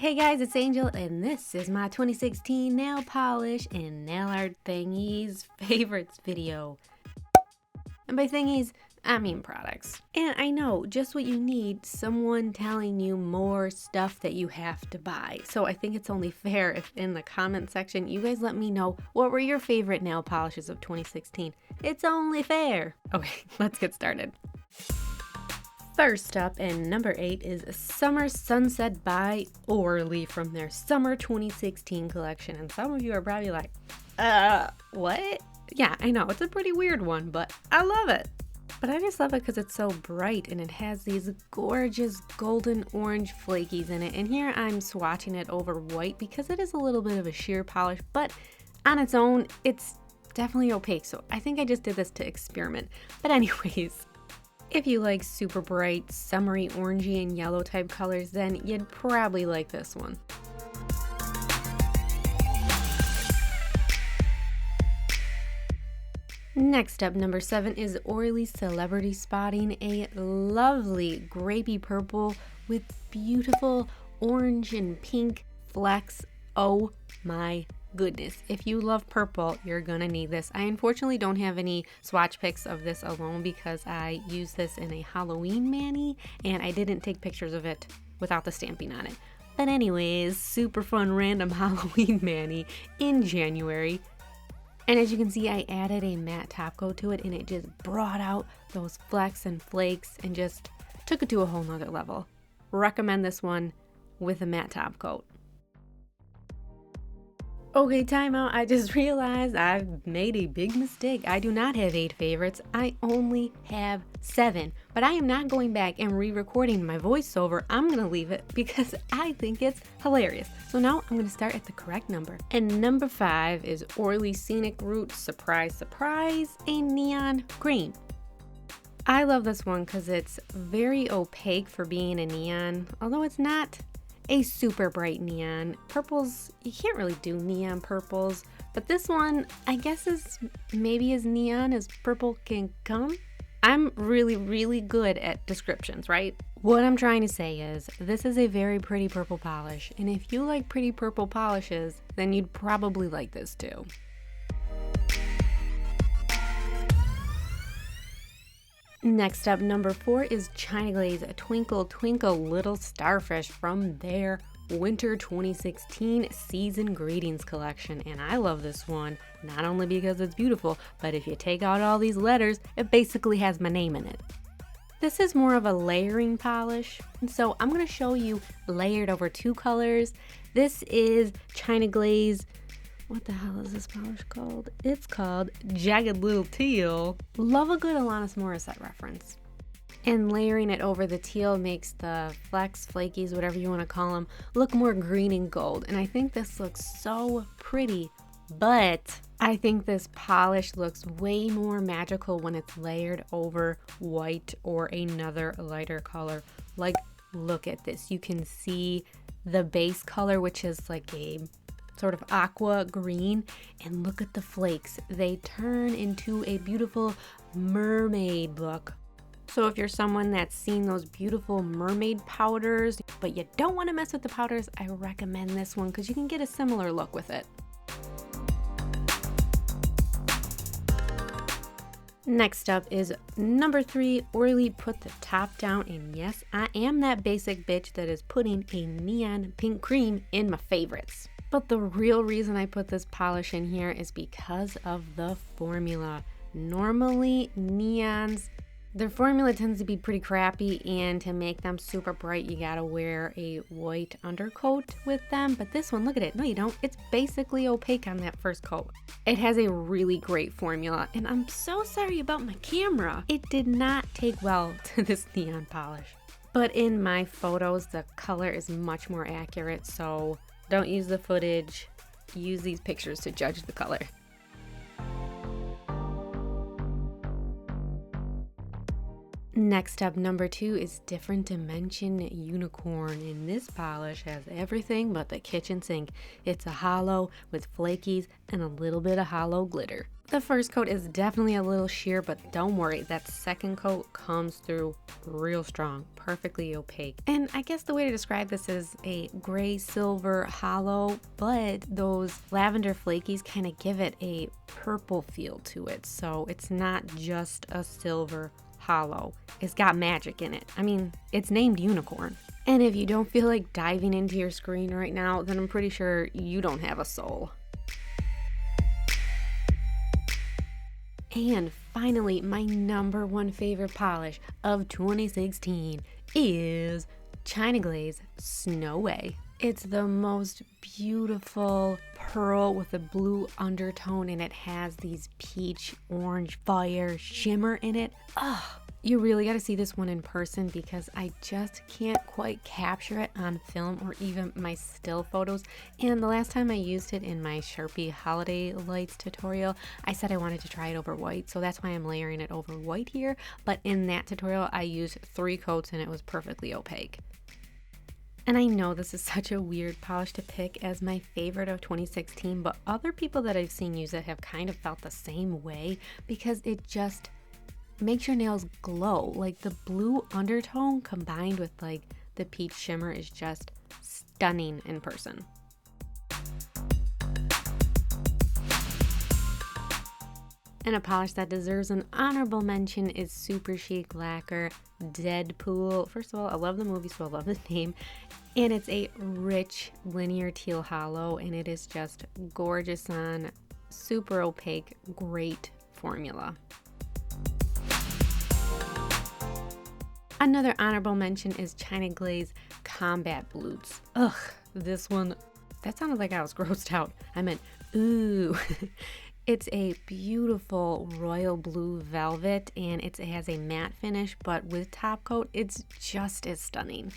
Hey guys, it's Angel, and this is my 2016 nail polish and nail art thingies favorites video. And by thingies, I mean products. And I know just what you need, someone telling you more stuff that you have to buy. So I think it's only fair if in the comment section you guys let me know what were your favorite nail polishes of 2016. It's only fair. Okay, let's get started. First up, and number 8 is Summer Sunset by Orly from their Summer 2016 collection. And some of you are probably like, what? Yeah, I know, it's a pretty weird one, but I love it. But I just love it because it's so bright and it has these gorgeous golden orange flakies in it. And here I'm swatching it over white because it is a little bit of a sheer polish, but on its own, it's definitely opaque. So I think I just did this to experiment. But anyways, if you like super bright, summery, orangey, and yellow type colors, then you'd probably like this one. Next up, number 7 is Orly Celebrity Spotting, a lovely grapey purple with beautiful orange and pink flecks. Oh my goodness, if you love purple, you're gonna need this. I unfortunately don't have any swatch pics of this alone because I used this in a Halloween mani and I didn't take pictures of it without the stamping on it. But anyways, super fun random Halloween mani in January. And as you can see, I added a matte top coat to it and it just brought out those flecks and flakes and just took it to a whole nother level. Recommend this one with a matte top coat. Okay, time out. I just realized I've made a big mistake. I do not have 8 favorites. I only have 7. But I am not going back and re-recording my voiceover. I'm going to leave it because I think it's hilarious. So now I'm going to start at the correct number. And number 5 is Orly Scenic Root Surprise Surprise, a neon green. I love this one because it's very opaque for being a neon, although it's not a super bright neon. Purples, you can't really do neon purples, but this one I guess is maybe as neon as purple can come. I'm really good at descriptions, right? What I'm trying to say is this is a very pretty purple polish, and if you like pretty purple polishes, then you'd probably like this too. Next up, number 4 is China Glaze, a Twinkle Twinkle Little Starfish from their Winter 2016 Season Greetings collection. And I love this one, not only because it's beautiful, but if you take out all these letters, it basically has my name in it. This is more of a layering polish, and so I'm going to show you layered over 2 colors. This is China Glaze. What the hell is this polish called? It's called Jagged Little Teal. Love a good Alanis Morissette reference. And layering it over the teal makes the flecks, flakies, whatever you want to call them, look more green and gold. And I think this looks so pretty, but I think this polish looks way more magical when it's layered over white or another lighter color. Like, look at this. You can see the base color, which is like a sort of aqua green, and look at the flakes. They turn into a beautiful mermaid look. So if you're someone that's seen those beautiful mermaid powders, but you don't want to mess with the powders, I recommend this one because you can get a similar look with it. Next up is number 3, Orly Put the Top Down, and yes, I am that basic bitch that is putting a neon pink cream in my favorites. But the real reason I put this polish in here is because of the formula. Normally, neons, their formula tends to be pretty crappy, and to make them super bright, you gotta wear a white undercoat with them. But this one, look at it. No, you don't. It's basically opaque on that first coat. It has a really great formula, and I'm so sorry about my camera. It did not take well to this neon polish. But in my photos, the color is much more accurate, so don't use the footage, use these pictures to judge the color. Next up, number 2 is Different Dimension Unicorn, and this polish has everything but the kitchen sink. It's a hollow with flakies and a little bit of hollow glitter. The first coat is definitely a little sheer, but don't worry, that second coat comes through real strong, perfectly opaque. And I guess the way to describe this is a gray silver hollow, but those lavender flakies kind of give it a purple feel to it. So it's not just a silver hollow. It's got magic in it. I mean, it's named Unicorn. And if you don't feel like diving into your screen right now, then I'm pretty sure you don't have a soul. And finally, my number one favorite polish of 2016 is China Glaze Snow Way. It's the most beautiful pearl with a blue undertone, and it has these peach, orange, fire shimmer in it. Ugh. You really got to see this one in person because I just can't quite capture it on film or even my still photos. And the last time I used it in my Sharpie Holiday Lights tutorial, I said I wanted to try it over white. So that's why I'm layering it over white here. But in that tutorial, I used 3 coats and it was perfectly opaque. And I know this is such a weird polish to pick as my favorite of 2016, but other people that I've seen use it have kind of felt the same way because it just makes your nails glow. Like the blue undertone combined with like the peach shimmer is just stunning in person. And a polish that deserves an honorable mention is Super Chic Lacquer Deadpool. First of all, I love the movie, so I love the name. And it's a rich linear teal hollow, and it is just gorgeous on, super opaque, great formula. Another honorable mention is China Glaze Combat Blues. Ugh, this one, that sounded like I was grossed out. I meant, ooh. It's a beautiful royal blue velvet, and it has a matte finish, but with top coat, it's just as stunning.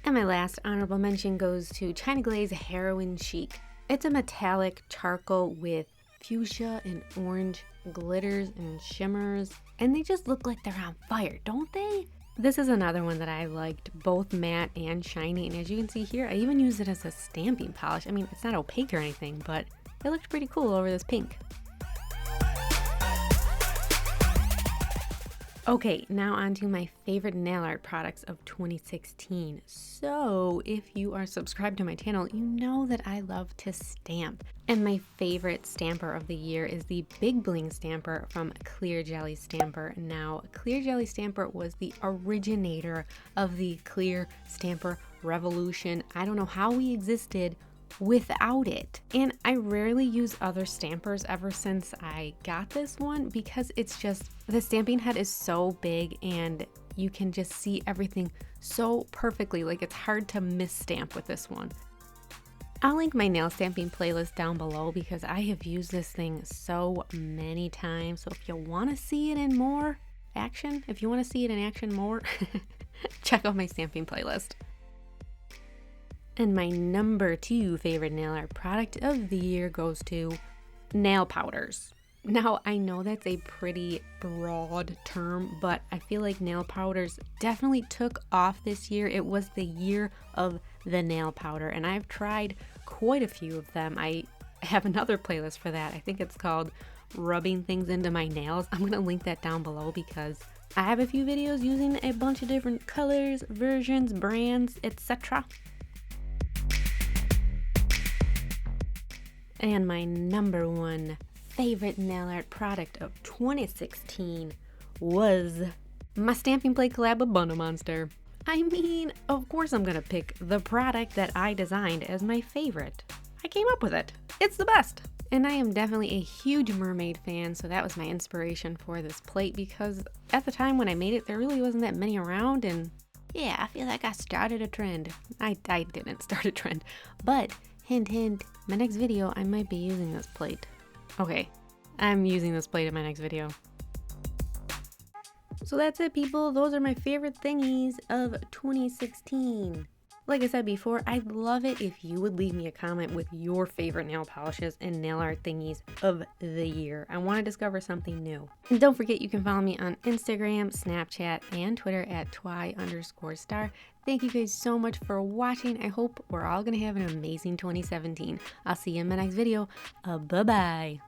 And my last honorable mention goes to China Glaze Heroin Chic. It's a metallic charcoal with fuchsia and orange glitters and shimmers, and they just look like they're on fire, don't they? This is another one that I liked, both matte and shiny, and as you can see here, I even used it as a stamping polish. I mean, it's not opaque or anything, but it looked pretty cool over this pink. Okay, now on to my favorite nail art products of 2016. So if you are subscribed to my channel, you know that I love to stamp. And my favorite stamper of the year is the Big Bling Stamper from Clear Jelly Stamper. Now, Clear Jelly Stamper was the originator of the Clear Stamper revolution. I don't know how we existed without it. And I rarely use other stampers ever since I got this one because it's just, the stamping head is so big and you can just see everything so perfectly. Like, it's hard to misstamp with this one. I'll link my nail stamping playlist down below because I have used this thing so many times. So if you want to see it in more action, if you want to see it in action more, check out my stamping playlist. And my number 2 favorite nail art product of the year goes to nail powders. Now, I know that's a pretty broad term, but I feel like nail powders definitely took off this year. It was the year of the nail powder, and I've tried quite a few of them. I have another playlist for that. I think it's called Rubbing Things Into My Nails. I'm going to link that down below because I have a few videos using a bunch of different colors, versions, brands, etc. And my number 1 favorite nail art product of 2016 was my stamping plate collab with Bundle Monster. I mean, of course I'm gonna pick the product that I designed as my favorite. I came up with it. It's the best. And I am definitely a huge mermaid fan, so that was my inspiration for this plate because at the time when I made it, there really wasn't that many around, and yeah, I feel like I started a trend. I didn't start a trend, but hint, hint, my next video, I might be using this plate. Okay, I'm using this plate in my next video. So that's it, people. Those are my favorite thingies of 2016. Like I said before, I'd love it if you would leave me a comment with your favorite nail polishes and nail art thingies of the year. I want to discover something new. And don't forget, you can follow me on Instagram, Snapchat, and Twitter at twi_star. Thank you guys so much for watching. I hope we're all going to have an amazing 2017. I'll see you in my next video. Bye-bye.